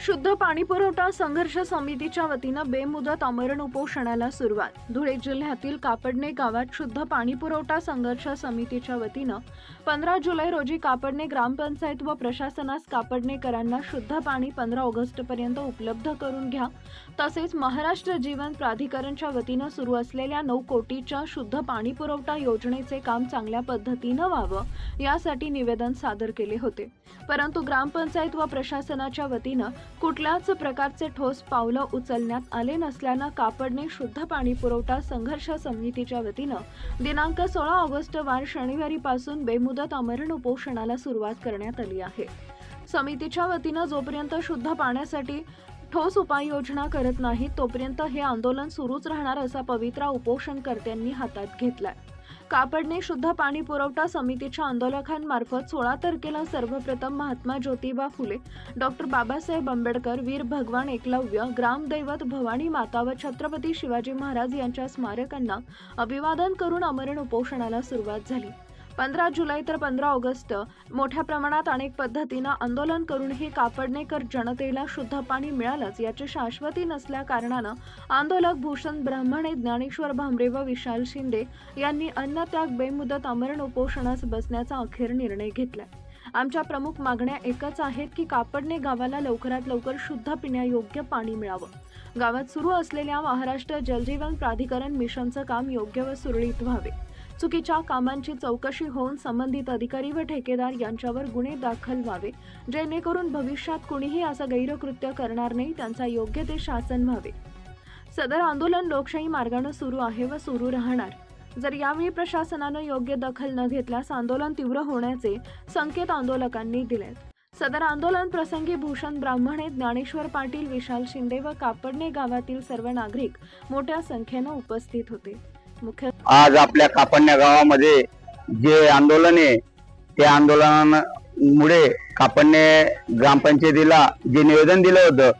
शुद्ध पाणी पुरवठा संघर्ष समितीच्या वतीनं बेमुदत आमरण उपोषणाला सुरुवात। धुळे जिल्ह्यातील कापडणे गावात शुद्ध पाणी पुरवठा संघर्ष समितीच्या वतीनं 15 जुलै रोजी कापडणे ग्रामपंचायत व प्रशासनास कापडणेकरांना शुद्ध पाणी 15 ऑगस्टपर्यंत उपलब्ध करून घ्या, तसेच महाराष्ट्र जीवन प्राधिकरणच्या वतीनं सुरू असलेल्या 9 कोटीच्या शुद्ध पाणी पुरवठा योजनेचे काम चांगल्या पद्धतीनं व्हावं यासाठी निवेदन सादर केले होते। परंतु ग्रामपंचायत व प्रशासनाच्या वतीनं कुठल्याच प्रकारचे ठोस पावलं उचलण्यात आले नसल्यानं कापडणे शुद्ध पाणी पुरवठा संघर्ष समितीच्या वतीनं दिनांक 16 ऑगस्ट वार शनिवारीपासून बेमुदत आमरण उपोषणाला सुरुवात करण्यात आली आहे। समितीच्या वतीनं जोपर्यंत शुद्ध पाण्यासाठी ठोस उपाययोजना करत नाही तोपर्यंत हे आंदोलन सुरूच राहणार असा पवित्रा उपोषणकर्त्यांनी हातात घेतलाय। कापडणे शुद्ध पाणी पुरवठा समितीच्या आंदोलकांमार्फत 16 तारखेला सर्वप्रथम महात्मा ज्योतिबा फुले, डॉक्टर बाबासाहेब आंबेडकर, वीर भगवान एकलव्य, ग्रामदैवत भवानी माता व छत्रपती शिवाजी महाराज यांच्या स्मारकांना अभिवादन करून आमरण उपोषणाला सुरुवात झाली। 15 जुलै तर 15 ऑगस्ट मोठ्या प्रमाणात अनेक पद्धतीनं आंदोलन करूनही कापडणेकर जनतेला शुद्ध पाणी मिळालंच याची शाश्वती नसल्या कारणानं आंदोलक भूषण ब्राह्मणे, ज्ञानेश्वर भामरे व विशाल शिंदे यांनी अन्नत्याग बेमुदत आमरण उपोषणास बसण्याचा अखेर निर्णय घेतला। आमच्या प्रमुख मागण्या एकच आहेत की कापडणे गावाला लवकरात लवकर शुद्ध पिण्यायोग्य पाणी मिळावं। गावात सुरू असलेल्या महाराष्ट्र जलजीवन प्राधिकरण मिशनचं काम योग्य व सुरळीत व्हावे। चुकीच्या कामांची चौकशी होऊन संबंधित अधिकारी व ठेकेदार यांच्यावर गुन्हे दाखल व्हावे, जेणेकरून भविष्यात कुणीही असं गैरकृत्य करणार नाही, त्यांचा योग्य ते शासन व्हावे। सदर आंदोलन लोकशाही मार्गाने सुरू आहे व सुरू राहणार। जर यावेळी प्रशासनानं योग्य दखल न घेतल्यास आंदोलन तीव्र होण्याचे संकेत आंदोलकांनी दिलेत। सदर आंदोलन प्रसंगी भूषण ब्राह्मणे, ज्ञानेश्वर पाटील, विशाल शिंदे व कापडणे गावातील सर्व नागरिक मोठ्या संख्येने उपस्थित होते। आज आपल्या कापडणे गावामध्ये जे आंदोलन आहे त्या आंदोलनामुळे कापडणे ग्रामपंचायतीला जे निवेदन दिलं होतं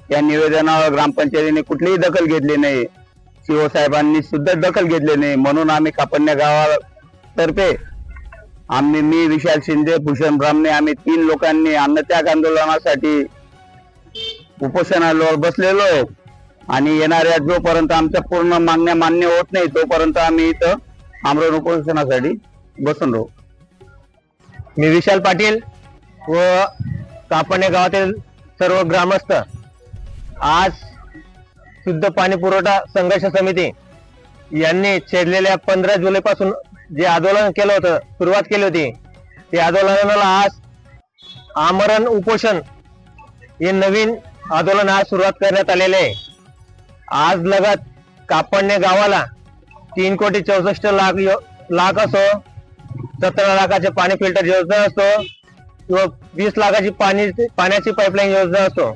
त्या निवेदनावर ग्रामपंचायतीने कुठलीही दखल घेतली नाही, सीओ साहेबांनी सुद्धा दखल घेतली नाही। म्हणून आम्ही कापडणे गावातर्फे मी विशाल शिंदे, भूषण ब्राह्मणे आम्ही 3 लोकांनी अन्नत्याग आंदोलनासाठी उपोषणावर बसलेलो आणि येणाऱ्या जोपर्यंत आमच्या पूर्ण मागण्या मान्य होत नाही तोपर्यंत आम्ही इथं आमरण उपोषणासाठी बसून राहू। मी विशाल पाटील व कापडणे गावातील सर्व ग्रामस्थ आज शुद्ध पाणी पुरवठा संघर्ष समिती यांनी छेडलेल्या 15 जुलै पासून जे आंदोलन केलं होतं, सुरुवात केली होती, त्या आंदोलनाला आज आमरण उपोषण हे नवीन आंदोलन आज सुरुवात करण्यात आलेले आहे। आज लगत कापडणे गावाला 3 कोटी 64 लाख असो, 17 लाखाचे पाणी फिल्टर योजना असो किंवा 20 लाखाची पाण्याची पाईपलाईन योजना असो,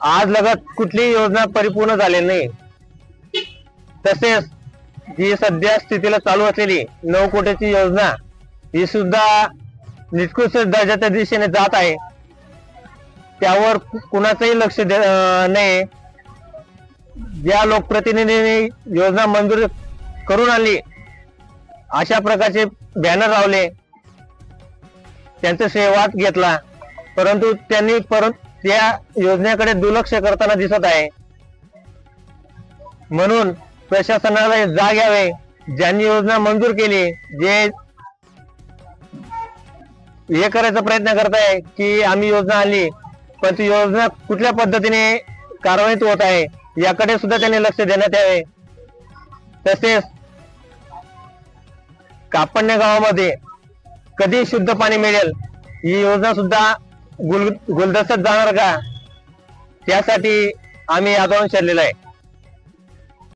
आज लगत कुठलीही योजना परिपूर्ण झालेली नाही। तसेच जी सध्या स्थितीला चालू असलेली 9 कोटीची योजना ही सुद्धा निकृष्ट दर्जाच्या दिशेने जात आहे, त्यावर कुणाचंही लक्ष नाही। ज्या लोकप्रतिनिधींनी योजना मंजूर करून आणली अशा प्रकारचे बॅनर लावले, त्यांचा शेवाट घेतला, परंतु त्यांनी त्या योजनेकडे दुर्लक्ष करताना दिसत आहे। म्हणून प्रशासनाला जाग यावे, ज्यांनी योजना मंजूर केली, जे हे करायचा प्रयत्न करत आहे की आम्ही योजना आणली पण ती योजना कुठल्या पद्धतीने कारवाईत होत आहे याकडे सुद्धा त्यांनी लक्ष देण्यात यावे। तसेच कापडणे गावामध्ये कधी शुद्ध पाणी मिळेल ही योजना सुद्धा गुलदस्त्यात जाणार का, त्यासाठी आम्ही आंदोलन छेडलेलं आहे।